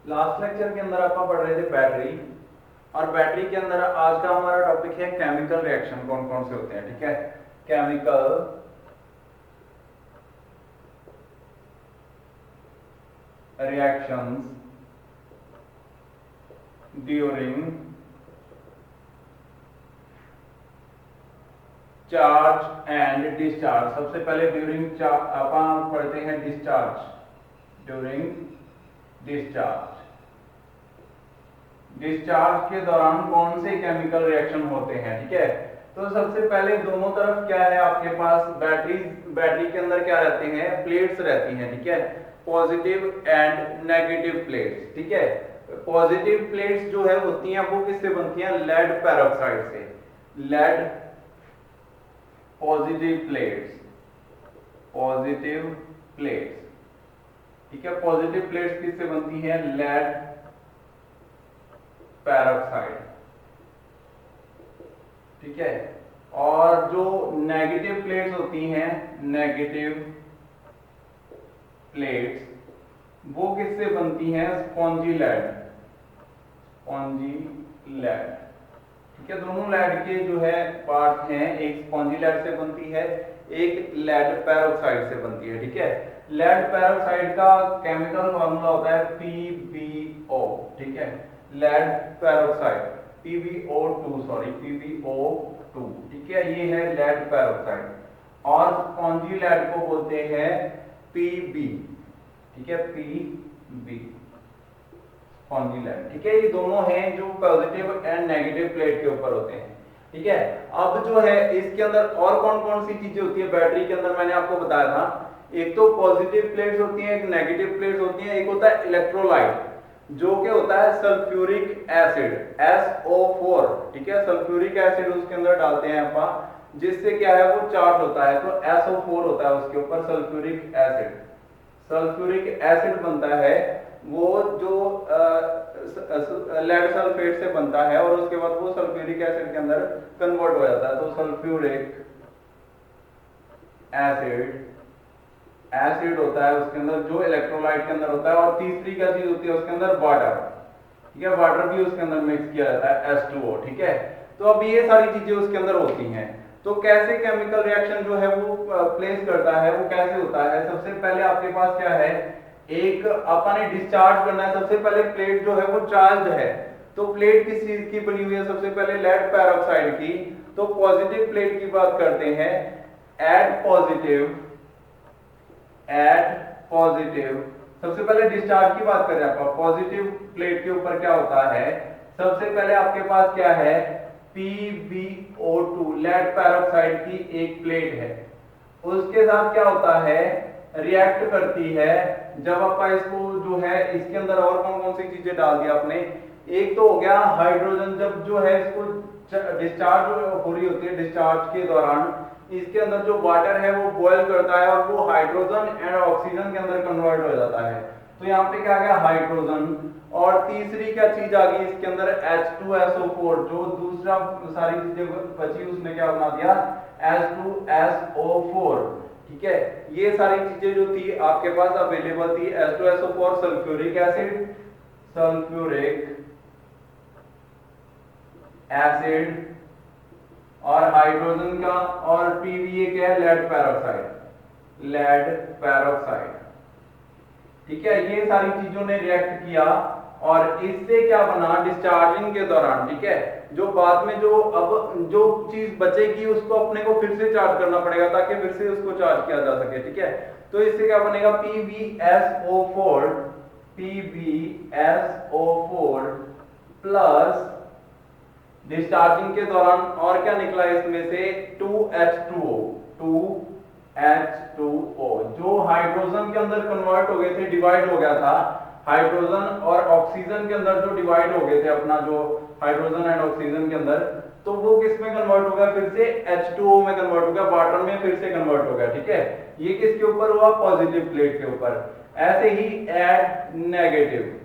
Last lecture के अंदर आप पढ़ रहे थे बैटरी, और बैटरी के अंदर आज का हमारा टॉपिक है केमिकल रिएक्शन कौन कौन से होते हैं। ठीक है, chemical reactions during charge and discharge. सबसे पहले ड्यूरिंग आप पढ़ते हैं डिस्चार्ज, ड्यूरिंग डिस्चार्ज। डिस्चार्ज के दौरान कौन से केमिकल रिएक्शन होते हैं। ठीक है, तो सबसे पहले दोनों तरफ क्या है आपके पास, बैटरी के अंदर क्या रहते हैं, प्लेट्स रहती हैं। ठीक है, पॉजिटिव एंड नेगेटिव प्लेट्स। ठीक है, पॉजिटिव प्लेट्स जो है होती हैं वो किससे बनती हैं, लेड पेरोक्साइड से। Lead positive plates, positive plates. ठीक है, पॉजिटिव प्लेट्स किससे बनती हैं, लेड पेरोक्साइड। ठीक है, और जो नेगेटिव प्लेट्स होती हैं, नेगेटिव प्लेट्स वो किससे बनती हैं, स्पॉन्जी लेड, स्पॉन्जी लेड। ठीक है, दोनों लेड के जो है पार्ट हैं, एक स्पॉन्जी लेड से बनती है, एक लेड पेरोक्साइड से बनती है। ठीक है, लेड पेरोक्साइड का केमिकल फॉर्मूला होता है PbO। ठीक है, lead peroxide PbO2, sorry PbO2। ठीक है, ये है लेड पेरोक्साइड, और स्पॉन्जी लेड को बोलते हैं Pb। ठीक है, Pb स्पॉन्जी लेड। ठीक है, ये दोनों हैं जो पॉजिटिव एंड नेगेटिव प्लेट के ऊपर होते हैं। ठीक है, अब जो है इसके अंदर और कौन कौन सी चीजें होती है बैटरी के अंदर, मैंने आपको बताया था। एक तो पॉजिटिव प्लेट्स होती हैं, एक नेगेटिव प्लेट्स होती हैं, एक होता है इलेक्ट्रोलाइट जो कि होता है सल्फ्यूरिक एसिड SO4। ठीक है, सल्फ्यूरिक एसिड उसके अंदर डालते हैं आप, जिससे क्या है वो चार्ज होता है, तो SO4 होता है उसके ऊपर सल्फ्यूरिक एसिड। सल्फ्यूरिक एसिड बनता है वो जो लेड सल्फेट से बनता है, और उसके बाद वो सल्फ्यूरिक एसिड के अंदर कन्वर्ट हो जाता है, तो सल्फ्यूरिक एसिड एसिड होता है उसके अंदर जो इलेक्ट्रोलाइट के अंदर होता है। और तीसरी क्या चीज होती है उसके अंदर, वाटर। ठीक है, वाटर भी उसके अंदर मिक्स किया जाता है H2O। ठीक है, तो अब ये सारी चीजें उसके अंदर होती हैं। तो कैसे केमिकल रिएक्शन जो है वो प्लेस करता है, वो कैसे होता है, सबसे पहले आपके पास क्या है, एक अपन ने डिस्चार्ज करना है। सबसे पहले प्लेट जो है वो चार्ज है, तो प्लेट किस चीज की बनी हुई है, सबसे पहले लेड पेरोक्साइड की। तो पॉजिटिव प्लेट की बात करते हैं, एड पॉजिटिव, एड पॉजिटिव। सबसे पहले डिस्चार्ज की बात करें आप, पॉजिटिव प्लेट के ऊपर क्या होता है, सबसे पहले आपके पास क्या है, PbO2 लेड पेरोक्साइड की एक प्लेट है, उसके साथ क्या होता है, रिएक्ट करती है। जब आप इसको जो है इसके अंदर और कौन कौन सी चीजें डाल दी आपने, एक तो हो गया हाइड्रोजन। जब जो है इसको डिस्चार्ज हो रही होती है, डिस्चार्ज के दौरान इसके अंदर जो वाटर है वो बॉयल करता है, और वो हाइड्रोजन एंड ऑक्सीजन के अंदर कन्वर्ट हो जाता है। तो यहाँ पे क्या आ गया, हाइड्रोजन। और तीसरी क्या चीज आ गई इसके अंदर, H2SO4, जो दूसरा सारी चीजें बची उसने क्या बना दिया, H2SO4। ठीक है, ये सारी चीजें जो थी आपके पास अवेलेबल थी, H2SO4 sulphuric acid, sulphuric acid, और हाइड्रोजन का, और PbA क्या है, लेड पेरोक्साइड, लेड पेरोक्साइड। ठीक है, ये सारी चीजों ने रिएक्ट किया, और इससे क्या बना, डिस्चार्जिंग के दौरान। ठीक है, जो बाद में जो अब जो चीज बचेगी उसको अपने को फिर से चार्ज करना पड़ेगा, ताकि फिर से उसको चार्ज किया जा सके। ठीक है, तो इससे क्या बनेगा, PbSO4, PbSO4 प्लस डिस्चार्जिंग के दौरान और क्या निकला इसमें से, 2H2O, 2H2O, जो हाइड्रोजन के अंदर कन्वर्ट हो गए थे, डिवाइड हो गया था। हाइड्रोजन और ऑक्सीजन के अंदर जो डिवाइड हो गए थे अपना, जो हाइड्रोजन एंड ऑक्सीजन के अंदर, तो वो किस में कन्वर्ट हो गया, फिर से H2O में कन्वर्ट हो गया, वाटर में फिर से कन्वर्ट हो गया। ठीक है, ये किसके ऊपर हुआ, पॉजिटिव प्लेट के ऊपर। ऐसे ही एड नेगेटिव,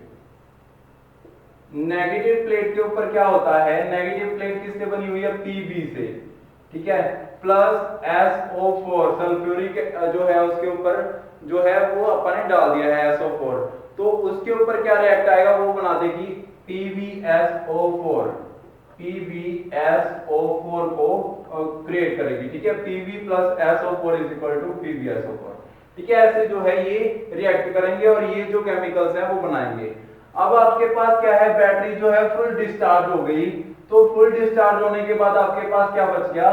नेगेटिव प्लेट के ऊपर क्या होता है, नेगेटिव प्लेट किससे बनी हुई है, Pb से। ठीक है, प्लस SO4 सल्फ्यूरिक जो है उसके ऊपर जो है वो अपन ने डाल दिया है SO4, तो उसके ऊपर क्या रिएक्ट आएगा, वो बना देगी PbSO4, PbSO4 को क्रिएट करेगी, ठीक है। Pb plus SO4 is equal to PbSO4, ठीक है। ऐसे जो है ये रिएक्ट करेंगे और ये जो केमिकल्स हैं वो बनाएंगे। अब आपके पास क्या है, बैटरी जो है फुल डिस्चार्ज हो गई, तो फुल डिस्चार्ज होने के बाद आपके पास क्या बच गया,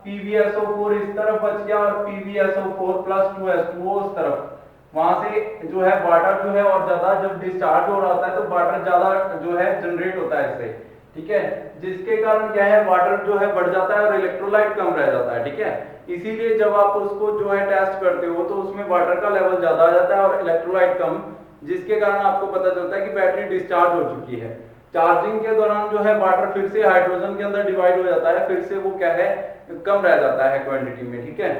PbSO4 इस तरफ बच गया और PbSO4 प्लस 2H2O उस तरफ। वहां से जो है वाटर जो है और ज्यादा जब डिस्चार्ज हो रहा होता है तो वाटर ज्यादा जो है जनरेट होता है इससे, ठीक है। जिसके कारण क्या है, वाटर जो है बढ़ जाता है और इलेक्ट्रोलाइट कम रह जाता है, ठीक है। इसीलिए जब आप उसको जो है टेस्ट करते हो तो उसमें वाटर का लेवल ज्यादा आ जाता है और इलेक्ट्रोलाइट कम, जिसके कारण आपको पता चलता है कि बैटरी डिस्चार्ज हो चुकी है। चार्जिंग के दौरान जो है वाटर फिर से हाइड्रोजन के अंदर डिवाइड हो जाता है, फिर से वो क्या है, कम रह जाता है क्वांटिटी में, ठीक है।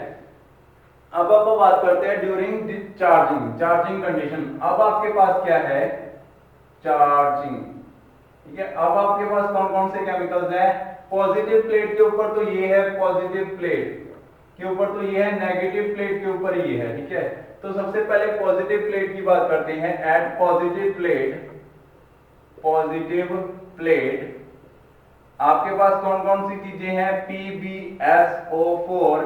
अब आप बात करते हैं ड्यूरिंग चार्जिंग, चार्जिंग कंडीशन। अब आपके पास क्या है, चार्जिंग, ठीक है। अब आपके पास कौन कौन से केमिकल्स हैं, पॉजिटिव प्लेट के ऊपर तो ये है, पॉजिटिव प्लेट के ऊपर तो ये है, नेगेटिव प्लेट के ऊपर ये है, ठीक है। तो सबसे पहले पॉजिटिव प्लेट की बात करते हैं। At positive plate, positive plate आपके पास कौन कौन सी चीजें हैं, PbSO4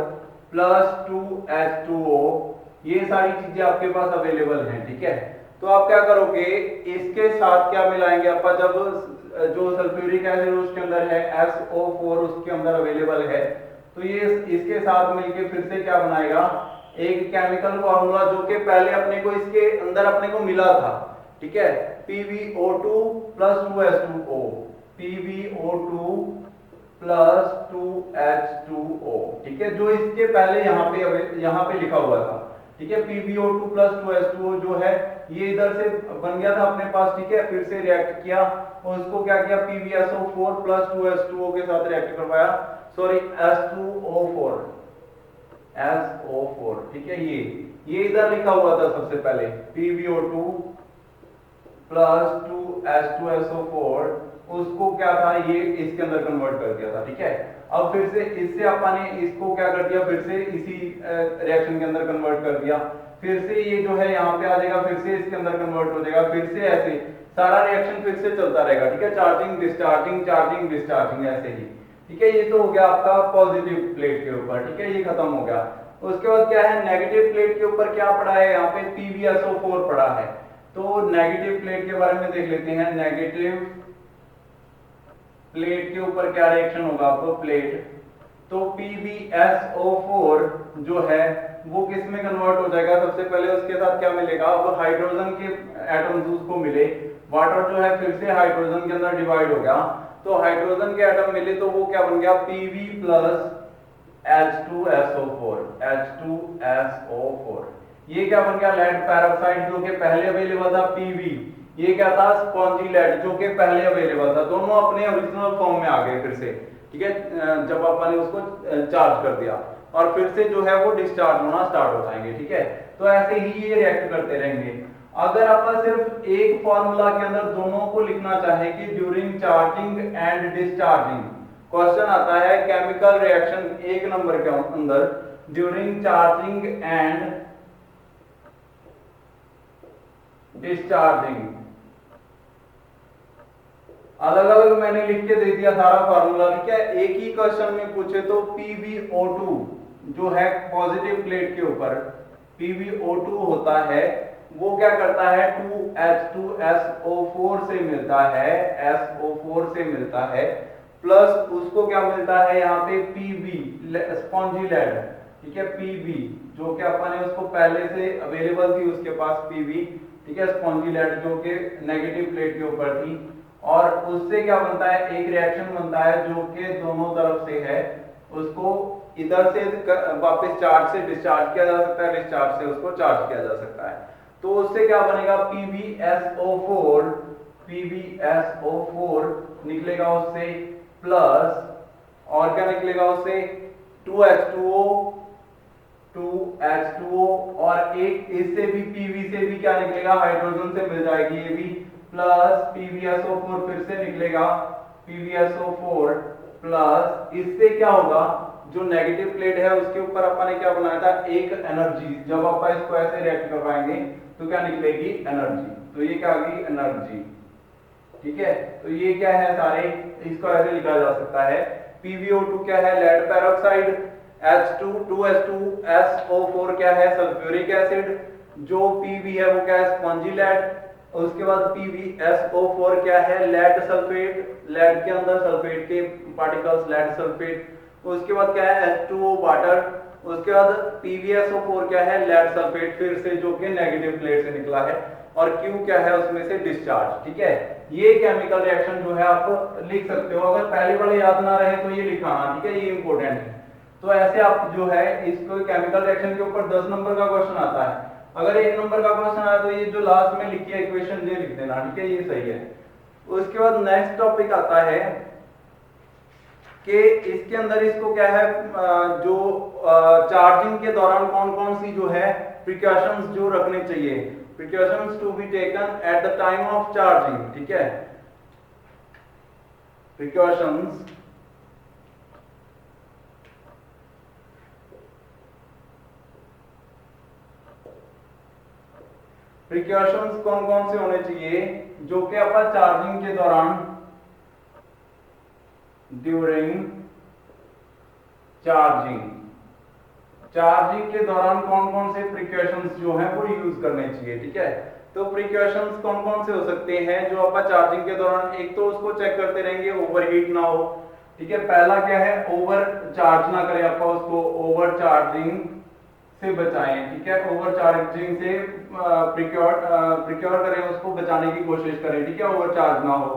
प्लस 2H2O, ये सारी चीजें आपके पास अवेलेबल हैं, ठीक है। तो आप क्या करोगे, इसके साथ क्या मिलाएंगे, आप जब जो सल्फ्यूरिक एसिड उसके अंदर है, SO4 उसके अंदर अवेलेबल है, तो ये इसके साथ मिलके फिर से क्या बनाएगा, एक केमिकल फॉर्मूला जो कि पहले अपने को इसके अंदर अपने को मिला था, ठीक है। PbO2 plus 2H2O, PbO2 plus 2H2O, ठीक है, जो इसके पहले यहाँ पे लिखा हुआ था, ठीक है। PbO2 प्लस 2H2O जो है ये इधर से बन गया था अपने पास, ठीक है। फिर से रिएक्ट किया और उसको क्या किया, PbSO4 प्लस 2H2O के साथ रिएक्ट करवाया, सॉरी S2O4, SO4, ठीक है। ये इधर लिखा हुआ था सबसे पहले, PbO2 प्लस 2H2SO4, उसको क्या था, ये इसके अंदर कन्वर्ट कर दिया था, ठीक है। अब फिर से इससे अपने इसको क्या कर दिया, फिर से इसी रिएक्शन के अंदर कन्वर्ट कर दिया, फिर से ये जो है यहाँ पे आ जाएगा, फिर से इसके अंदर कन्वर्ट हो जाएगा, फिर से ऐसे सारा रिएक्शन फिर से चलता रहेगा, ठीक है। चार्जिंग डिस्चार्जिंग, चार्जिंग डिस्चार्जिंग, ऐसे ही, ठीक है। ये तो हो गया आपका पॉजिटिव प्लेट के ऊपर, ठीक है, ये खत्म हो गया। उसके बाद क्या है, नेगेटिव प्लेट के ऊपर क्या पड़ा है, यहाँ पे PbSO4 पड़ा है। तो नेगेटिव प्लेट के बारे में देख लेते हैं। नेगेटिव प्लेट के ऊपर क्या रिएक्शन होगा आपको, प्लेट, तो PbSO4 जो है वो किस में कन्वर्ट हो जाएगा, सबसे पहले उसके साथ क्या मिलेगा, अब हाइड्रोजन के एटम्स उसको मिले, वाटर जो है फिर से हाइड्रोजन के अंदर डिवाइड हो गया, तो हाइड्रोजन के एटम मिले तो वो क्या बन गया, Pb प्लस H2SO4, H2SO4, ये क्या बन गया, लेड पैरोक्साइड, जो कि पहले अवेलेबल था Pb, ये क्या था, स्पॉन्जी लेड, जो कि पहले अवेलेबल था। दोनों अपने ओरिजिनल फॉर्म में आ गए फिर से, ठीक है, जब आपने उसको चार्ज कर दिया, और फिर से जो है वो डिस्चार्ज होना स्टार्ट हो जाएंगे, ठीक है। तो ऐसे ही ये रिएक्ट करते रहेंगे। अगर आप सिर्फ एक फॉर्मूला के अंदर दोनों को लिखना चाहे कि during charging and discharging, question आता है केमिकल रिएक्शन 1 नंबर के अंदर, ड्यूरिंग चार्जिंग एंड डिस्चार्जिंग, अलग अलग मैंने लिख के दे दिया सारा फार्मूला, ठीक है। एक ही क्वेश्चन में पूछे तो PbO2 जो है पॉजिटिव प्लेट के ऊपर, PbO2 होता है, वो क्या करता है, 2H2SO4 से मिलता है, SO4 से मिलता है, प्लस उसको क्या मिलता है यहाँ पे, Pb स्पॉन्जी लेड, ठीक है, Pb जो कि अपने उसको पहले से अवेलेबल थी उसके पास Pb, ठीक है, स्पॉन्जी लेड जो कि नेगेटिव प्लेट के ऊपर थी, और उससे क्या बनता है, एक रिएक्शन बनता है जो कि दोनों तरफ से है, उसको इधर से वापस चार्ज से डिस्चार्ज किया जा सकता है, डिस्चार्ज से उसको चार्ज किया जा सकता है। तो उससे क्या बनेगा, PbSO4, PbSO4 निकलेगा उससे, प्लस और क्या निकलेगा उससे, 2H2O, 2H2O, और एक इससे भी Pb से भी क्या निकलेगा, हाइड्रोजन से मिल जाएगी ये भी, प्लस PbSO4 फिर से निकलेगा, PbSO4 प्लस इससे क्या होगा, जो नेगेटिव प्लेट है उसके ऊपर अपन ने क्या बनाया था, एक एनर्जी, जब आप इसको ऐसे रिएक्ट करवाएंगे तो क्या निकलेगी, एनर्जी, तो ये क्या आ गई एनर्जी। ठीक है, तो ये क्या है सारे, इसको ऐसे लिखा जा सकता है PbO2 क्या है lead peroxide, H2 2H2 SO4 क्या है सल्फ्यूरिक एसिड, जो Pb है वो क्या है स्पॉन्जी लेड, उसके बाद PbSO4 क्या है लेड सल्फेट, लेड के अंदर सल्फेट के पार्टिकल्स लेड सल्फेट, उसके बाद क्या है H2O वाटर, उसके बाद PbSO4 क्या है लेड सल्फेट फिर से जो कि नेगेटिव प्लेट से निकला है, और Q क्या है उसमें से डिस्चार्ज। ठीक है, ये केमिकल रिएक्शन जो है आप लिख सकते हो, अगर पहले वाले याद ना रहे तो ये लिखाना। ठीक है, ये इंपॉर्टेंट है। तो ऐसे आप जो है इसको केमिकल रिएक्शन के ऊपर 10 नंबर का क्वेश्चन आता है, अगर 1 नंबर का क्वेश्चन आया तो ये जो लास्ट में लिखी है इक्वेशन ये लिख देना। ठीक है, ये सही है। उसके बाद नेक्स्ट टॉपिक आता है कि इसके अंदर इसको क्या है जो चार्जिंग के दौरान कौन कौन सी जो है प्रिकॉशंस जो रखने चाहिए, precautions to be taken at the time of charging. ठीक है, प्रिकॉशंस प्रिकॉशंस कौन कौन से होने चाहिए जो कि अपन चार्जिंग के दौरान, ड्यूरिंग चार्जिंग के दौरान कौन कौन से प्रिकॉशंस जो हैं वो यूज करने चाहिए। ठीक है, तो प्रिकॉशंस कौन कौन से हो सकते हैं जो अपन चार्जिंग के दौरान, एक तो उसको चेक करते रहेंगे ओवरहीट ना हो। ठीक है, पहला क्या है ओवर चार्ज ना करें, अपन उसको ओवर चार्जिंग से बचाएं। ठीक है, ओवर चार्जिंग से प्रिक्योर करें, उसको बचाने की कोशिश करें। ठीक है, ओवर चार्ज ना हो।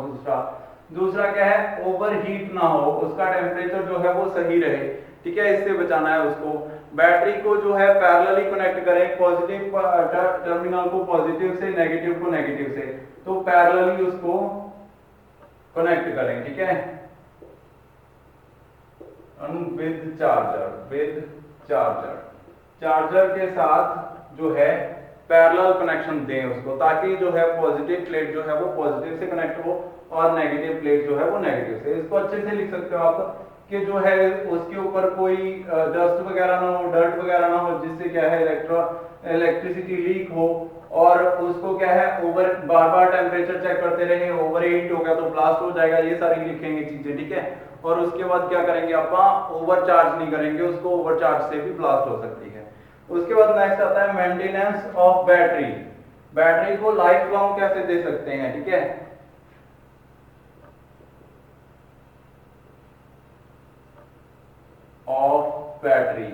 दूसरा क्या है ओवरहीट ना हो, उसका टेम्परेचर जो है वो सही रहे। ठीक है, इससे बचाना है उसको। बैटरी को जो है पैरेलली कनेक्ट करें, पॉजिटिव टर्मिनल को पॉजिटिव से, नेगेटिव को नेगेटिव से, तो पैरेलली उसको कनेक्ट करें। ठीक है, विद चार्जर के साथ जो है पैरेलल कनेक्शन दें उसको, ताकि जो है पॉजिटिव प्लेट जो है वो पॉजिटिव से कनेक्ट हो और नेगेटिव प्लेट जो है वो नेगेटिव से। इसको अच्छे से लिख सकते हो आप कि जो है उसके ऊपर कोई डस्ट वगैरह ना हो, डर्ट वगैरह ना हो, जिससे क्या है इलेक्ट्रिसिटी लीक हो, और उसको क्या है ओवर बार बार टेम्परेचर चेक करते रहे, ओवर हीट हो गया तो ब्लास्ट हो जाएगा, ये सारी लिखेंगे चीजें। ठीक है, और उसके बाद क्या करेंगे आप ओवर चार्ज नहीं करेंगे उसको, ओवर चार्ज से भी ब्लास्ट हो सकती है। उसके बाद नेक्स्ट आता है मेंटेनेंस ऑफ बैटरी, बैटरी को लाइफ लॉन्ग कैसे दे सकते हैं। ठीक है, ऑफ बैटरी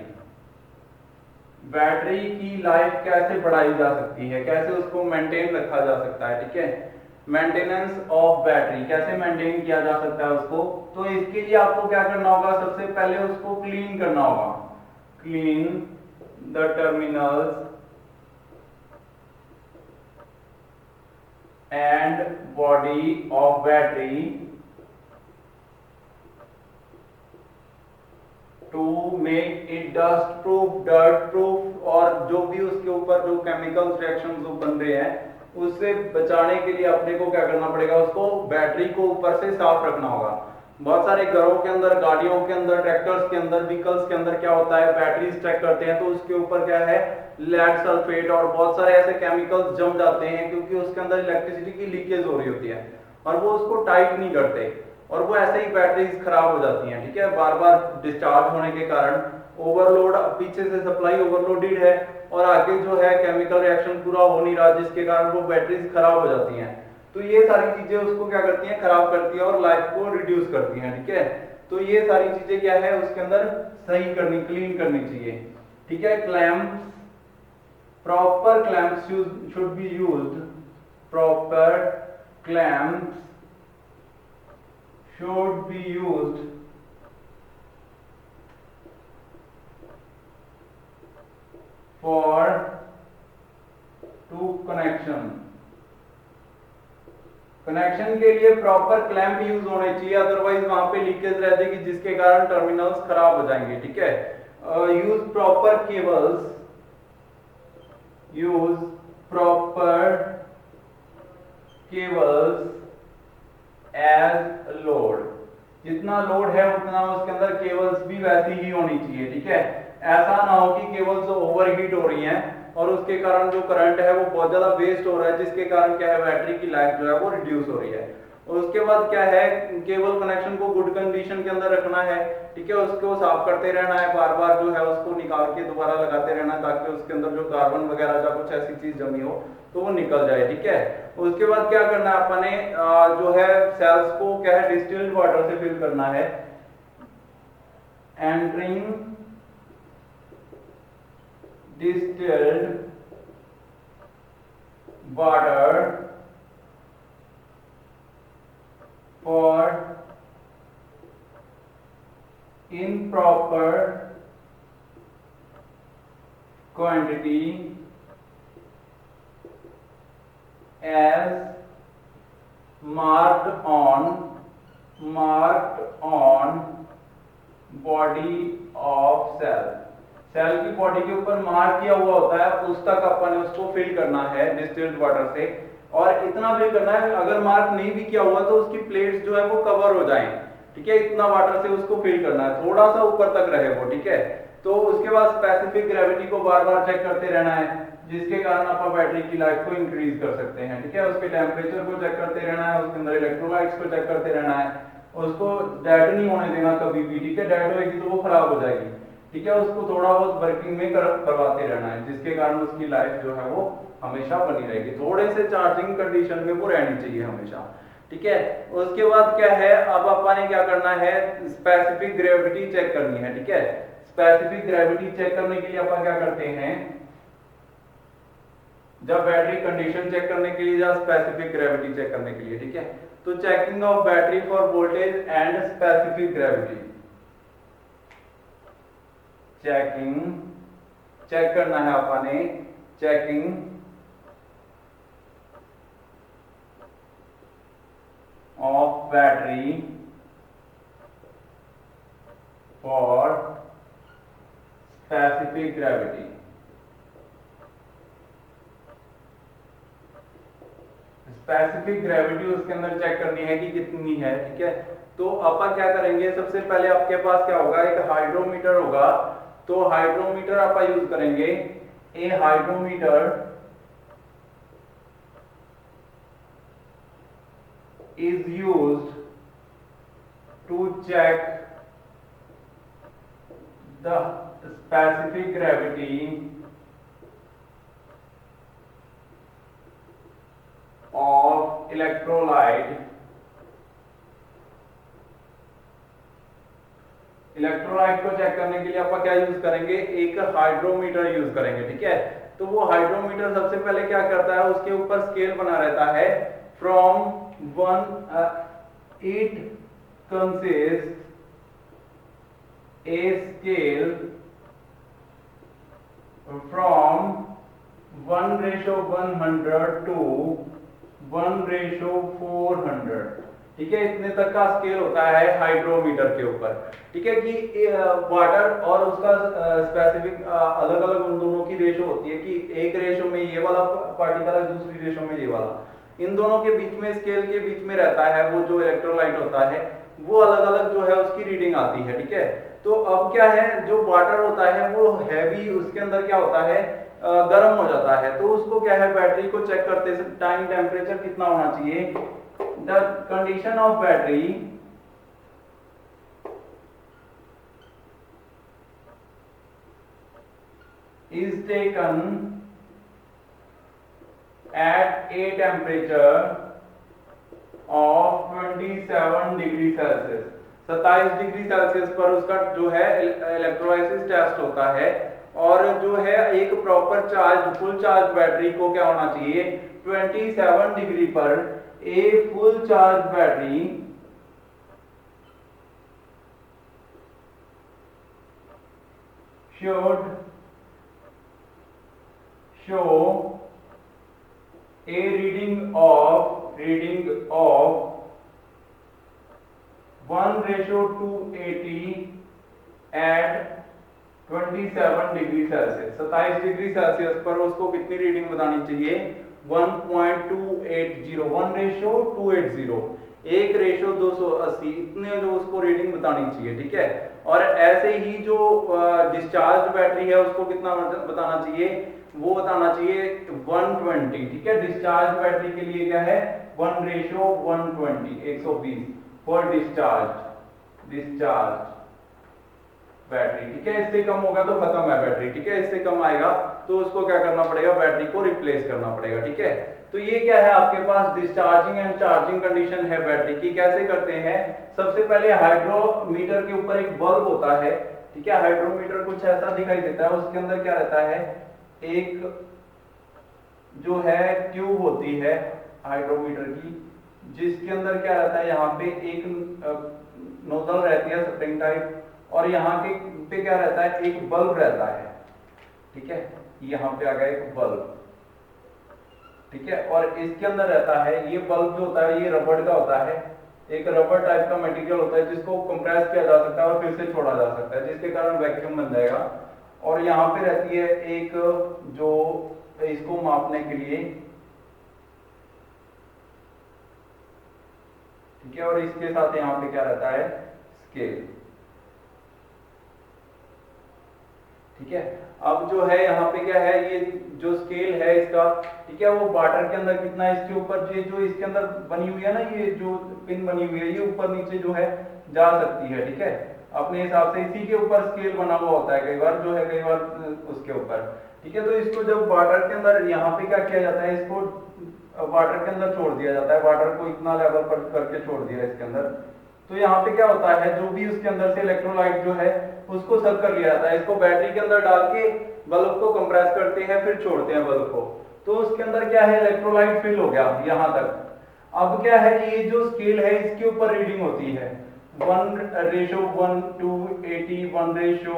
की लाइफ कैसे बढ़ाई जा सकती है, कैसे उसको मेंटेन रखा जा सकता है। ठीक है, मेंटेनेंस ऑफ बैटरी कैसे मेंटेन किया जा सकता है उसको, तो इसके लिए आपको क्या करना होगा, सबसे पहले उसको क्लीन करना होगा। Clean the terminals and body of battery to make it dust proof, dirt proof, और जो भी उसके ऊपर जो केमिकल रिएक्शन जो बन रहे हैं उससे बचाने के लिए अपने को क्या करना पड़ेगा, उसको बैटरी को ऊपर से साफ रखना होगा। बहुत सारे घरों के अंदर, गाड़ियों के अंदर, ट्रैक्टर्स के अंदर, व्हीकल्स के अंदर क्या होता है बैटरीज चेक करते हैं तो उसके ऊपर क्या है लेड सल्फेट और बहुत सारे ऐसे केमिकल्स जम जाते हैं, क्योंकि उसके अंदर इलेक्ट्रिसिटी की लीकेज हो रही होती है और वो उसको टाइट नहीं करते, और वो ऐसे ही बैटरीज खराब हो जाती हैं। ठीक है, बार बार डिस्चार्ज होने के कारण ओवरलोड, पीछे से सप्लाई ओवरलोडेड है और आगे जो है केमिकल रिएक्शन पूरा हो नहीं रहा, जिसके कारण वो बैटरीज खराब हो जाती हैं। तो ये सारी चीजें उसको क्या करती हैं, खराब करती है और लाइफ को रिड्यूस करती हैं। ठीक है, तो ये सारी चीजें क्या है उसके अंदर सही करनी, क्लीन करनी चाहिए। ठीक है, clamps, proper clamps should be used, proper clamps should be used for two connection, connection के लिए प्रॉपर क्लैंप यूज होने चाहिए, अदरवाइज वहां पे लीकेज रह जाएगी जिसके कारण टर्मिनल्स खराब हो जाएंगे। ठीक है, use proper cables, use proper cables as load, जितना लोड है उतना उसके अंदर केबल्स भी वैसी ही होनी चाहिए। ठीक है, ऐसा ना हो कि केबल्स ओवरहीट हो रही हैं और उसके कारण जो करंट है वो बहुत ज्यादा वेस्ट हो रहा है, जिसके कारण क्या है बैटरी की लाइफ जो है वो रिड्यूस हो रही है। और उसके बाद क्या है, केबल कनेक्शन को गुड कंडीशन के अंदर रखना है, ठीक है, उसको साफ करते रहना है, बार बार जो है उसको निकाल के दोबारा लगाते रहना है, ताकि उसके अंदर जो कार्बन वगैरह या कुछ ऐसी चीज जमी हो तो वो निकल जाए, ठीक है। उसके बाद क्या करना है अपने जो है सेल्स को क्या है डिस्टिल्ड वाटर से फिल करना है, entering distilled water for improper quantity as marked on body of cell। Cell की बॉडी के ऊपर मार्क किया हुआ होता है, उस तक अपन उसको फिल करना है डिस्टिल्ड वाटर से। और इतना फिल करना है, अगर मार्क नहीं भी किया हुआ तो उसकी प्लेट्स जो है वो कवर हो जाएं, ठीक है, इतना वाटर से उसको फिल करना है, थोड़ा सा ऊपर तक रहे वो, ठीक है। तो उसके बाद स्पेसिफिक ग्रेविटी को बार बार चेक करते रहना है, जिसके कारण आप बैटरी की लाइफ को इंक्रीज कर सकते हैं, ठीक है। उसके टेम्परेचर को चेक करते रहना है, उसके अंदर इलेक्ट्रोलाइट्स को चेक करते रहना है, उसको डेड नहीं होने देना कभी भी, ठीक है, डेड होगी तो वो खराब हो जाएगी, ठीक है। उसको थोड़ा बहुत वर्किंग में करवाते रहना है, जिसके कारण उसकी लाइफ जो है वो हमेशा बनी रहेगी, थोड़े से चार्जिंग कंडीशन में वो रहनी चाहिए हमेशा, ठीक है। उसके बाद क्या है, अब अपन ने क्या करना है, स्पेसिफिक ग्रेविटी चेक करनी है, ठीक है। स्पेसिफिक ग्रेविटी चेक करने के लिए अपन क्या करते हैं, जब बैटरी कंडीशन चेक करने के लिए या स्पेसिफिक ग्रेविटी चेक करने के लिए, ठीक है, तो checking of battery for voltage and specific gravity, check करना है अपन ने, checking of battery for specific gravity. Specific gravity उसके अंदर चेक करनी है कि कितनी है, ठीक है। तो अपन क्या करेंगे, सबसे पहले आपके पास क्या होगा, एक हाइड्रोमीटर होगा, तो हाइड्रोमीटर आप यूज करेंगे। A hydrometer is used to check the specific gravity of electrolyte. Electrolyte को चेक करने के लिए आप क्या यूज करेंगे, एक हाइड्रोमीटर यूज करेंगे, ठीक है। तो वो हाइड्रोमीटर सबसे पहले क्या करता है, उसके ऊपर स्केल बना रहता है, from 1 it consist a scale from 1:100 to 1:400, ठीक है। इतने तक का स्केल होता है हाइड्रोमीटर के ऊपर, ठीक है, कि वाटर और उसका स्पेसिफिक अलग अलग उन दोनों की रेशो होती है, कि एक रेशो में ये वाला पार्टिकल है, दूसरी रेशो में ये वाला, इन दोनों के बीच में स्केल के बीच में रहता है वो जो इलेक्ट्रोलाइट होता है, वो अलग अलग जो है उसकी रीडिंग आती है, ठीक है। तो अब क्या है, जो वाटर होता है वो हैवी, उसके अंदर क्या होता है, गर्म हो जाता है, तो उसको क्या है, बैटरी को चेक करते टाइम टेम्परेचर कितना होना चाहिए, the condition of battery is taken at a temperature of 27 degree Celsius. 27 degree Celsius पर उसका जो है इलेक्ट्रोलाइसिस टेस्ट होता है, और जो है एक proper charge, full charge battery को क्या होना चाहिए, 27 डिग्री पर a full charge battery should show a reading of 1:280 at 27 degree Celsius. 27 degree Celsius पर उसको कितनी रीडिंग बतानी चाहिए, 1.280, 1:280, 1:280, इतने जो उसको रीडिंग बतानी चाहिए, ठीक है। और ऐसे ही जो डिस्चार्ज बैटरी है उसको कितना बताना चाहिए, वो बताना चाहिए 120, ठीक है। डिस्चार्ज बैटरी के लिए क्या है 1:120, 120 फॉर डिस्चार्ज बैटरी, ठीक है। इससे कम होगा तो खत्म है बैटरी, ठीक है। इससे कम आएगा तो उसको क्या करना पड़ेगा, बैटरी को रिप्लेस करना पड़ेगा, ठीक है। तो ये क्या है आपके पास डिस्चार्जिंग एंड चार्जिंग कंडीशन है बैटरी की। कैसे करते हैं, सबसे पहले हाइड्रोमीटर के ऊपर एक बल्ब होता है, ठीक है। हाइड्रोमीटर कुछ ऐसा दिखाई देता है, उसके अंदर क्या रहता है, एक जो है ट्यूब होती है हाइड्रोमीटर की, जिसके अंदर क्या रहता है, यहाँ पे एक नोजल रहती है स्प्रिंग टाइप, और यहाँ के पे क्या रहता है, एक बल्ब रहता है, ठीक है। यहाँ पे आ गया एक बल्ब, ठीक है। और इसके अंदर रहता है, ये बल्ब जो होता है ये रबड़ का होता है, एक रबड़ टाइप का मटेरियल होता है जिसको कंप्रेस किया जा सकता है और फिर से छोड़ा जा सकता है, जिसके कारण वैक्यूम बन जाएगा। और यहाँ पे रहती है एक जो इसको मापने के लिए, ठीक है। और इसके साथ यहाँ पे क्या रहता है, स्केल, ठीक है। अब जो है यहाँ पे क्या है, ये जो स्केल है इसका, ठीक है, वो वाटर के अंदर कितना है, इसके ऊपर ये जो इसके अंदर बनी हुई है ना, ये जो पिन बनी हुई है, ये ऊपर नीचे जो है जा सकती है, ठीक है। अपने हिसाब से इसी के ऊपर स्केल बना हुआ होता है, कई बार जो है, कई बार उसके ऊपर, ठीक है। तो इसको जब वाटर के अंदर यहाँ पे क्या किया जाता है, इसको वाटर के अंदर छोड़ दिया जाता है, वाटर को इतना लेवल पर करके छोड़ दिया इसके अंदर। तो यहाँ पे क्या होता है, जो भी उसके अंदर से इलेक्ट्रोलाइट जो है उसको सक कर लिया जाता है, इसको बैटरी के अंदर डाल के बल्ब को कंप्रेस करते हैं, फिर छोड़ते हैं बल्ब को, तो उसके अंदर क्या है, इलेक्ट्रोलाइट फिल हो गया यहाँ तक। अब क्या है, ये जो स्केल है इसके ऊपर रीडिंग होती है 1:1 to 80, 1:200,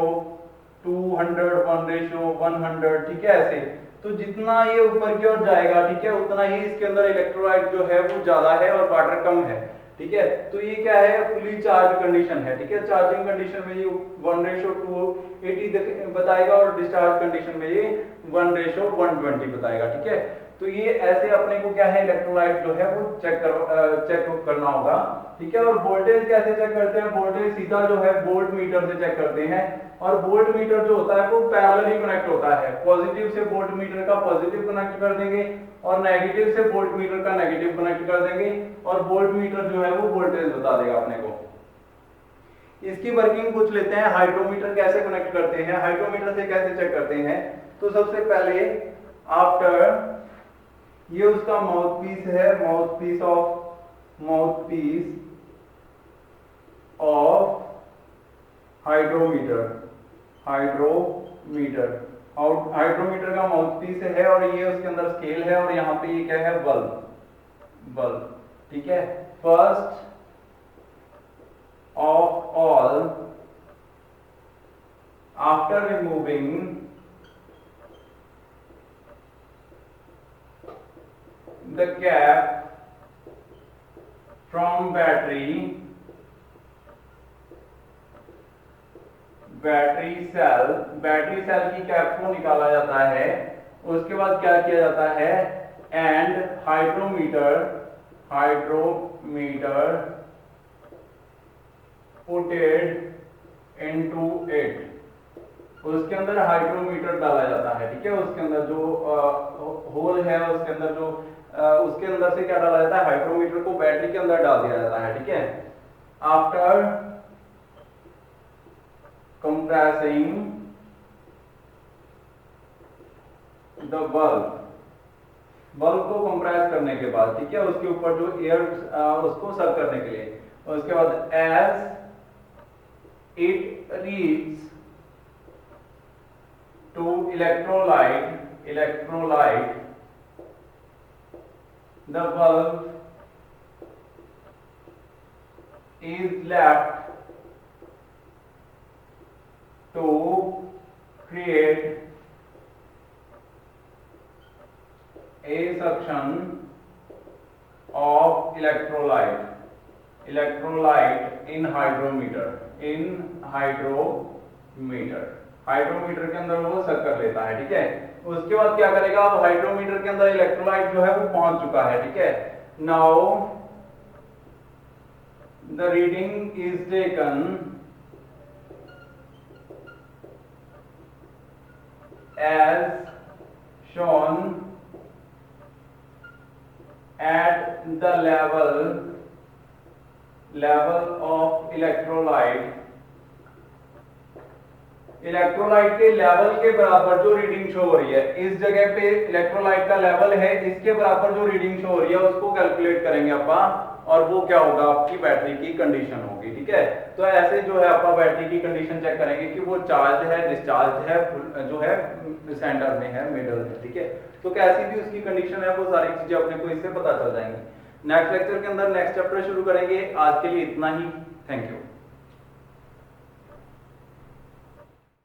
1:100, ठीक है, ऐसे। तो जितना ये ऊपर की ओर जाएगा, ठीक है, उतना ही इसके अंदर इलेक्ट्रोलाइट जो है वो ज्यादा है और वाटर कम है, ठीक है। तो ये क्या है, फुली चार्ज कंडीशन है, ठीक है। चार्जिंग कंडीशन में ये 1:280 बताएगा और डिस्चार्ज कंडीशन में ये 1:120 बताएगा, ठीक है। तो ये ऐसे अपने को क्या है, इलेक्ट्रोलाइट जो है वो चेक करना होगा, ठीक है। और वोल्टेज कैसे चेक करते हैं, वोल्टेज सीधा जो है वोल्ट मीटर से चेक करते हैं, और वोल्ट मीटर जो होता है वो पैरेलली कनेक्ट होता है। पॉजिटिव से वोल्ट मीटर का पॉजिटिव कनेक्ट कर देंगे और नेगेटिव से वोल्ट मीटर का नेगेटिव कनेक्ट कर देंगे, और वोल्ट मीटर जो है वो वोल्टेज बता देगा अपने को। इसकी वर्किंग पूछ लेते हैं, हाइड्रोमीटर कैसे कनेक्ट करते हैं, हाइड्रोमीटर से कैसे चेक करते हैं। तो सबसे पहले आफ्टर, ये उसका माउथपीस है, माउथपीस ऑफ हाइड्रोमीटर हाइड्रोमीटर का माउथपीस है, और ये उसके अंदर स्केल है, और यहाँ पे ये क्या है, बल्ब, ठीक है। First of all, after removing the cap from battery cell की कैप को निकाला जाता है। उसके बाद क्या किया जाता है, and hydrometer putted into it, उसके अंदर हाइड्रोमीटर डाला जाता है, ठीक है। उसके अंदर जो होल है, उसके अंदर जो उसके अंदर से क्या डाला जाता है, हाइड्रोमीटर को बैटरी के अंदर डाल दिया जाता है, ठीक है। आफ्टर कंप्रेसिंग द बल्ब को कंप्रेस करने के बाद, ठीक है, उसके ऊपर जो एयर उसको सर्व करने के लिए, उसके बाद as it reach to electrolyte the bulb is left to create a suction of electrolyte in hydrometer hydrometer के अंदर वो सक कर लेता है, ठीक है। उसके बाद क्या करेगा, अब हाइड्रोमीटर के अंदर इलेक्ट्रोलाइट जो है वो पहुंच चुका है, ठीक है। Now the reading is taken as shown at the level of electrolyte, electrolyte के लेवल के बराबर जो रीडिंग शो हो रही है, इस जगह पे इलेक्ट्रोलाइट का लेवल है, इसके बराबर जो रीडिंग शो हो रही है उसको कैलकुलेट करेंगे अपन, और वो क्या होगा, आपकी बैटरी की कंडीशन होगी। ठीक है, तो ऐसे जो है अपन बैटरी की कंडीशन चेक करेंगे कि वो चार्ज है, डिस्चार्ज है, जो है सेंटर में है, मिडल में। ठीक है, तो कैसी भी उसकी कंडीशन है वो सारी चीजें अपने को इससे पता चल जाएंगी। नेक्स्ट लेक्चर के अंदर नेक्स्ट चैप्टर शुरू करेंगे। आज के लिए इतना ही। Thank you.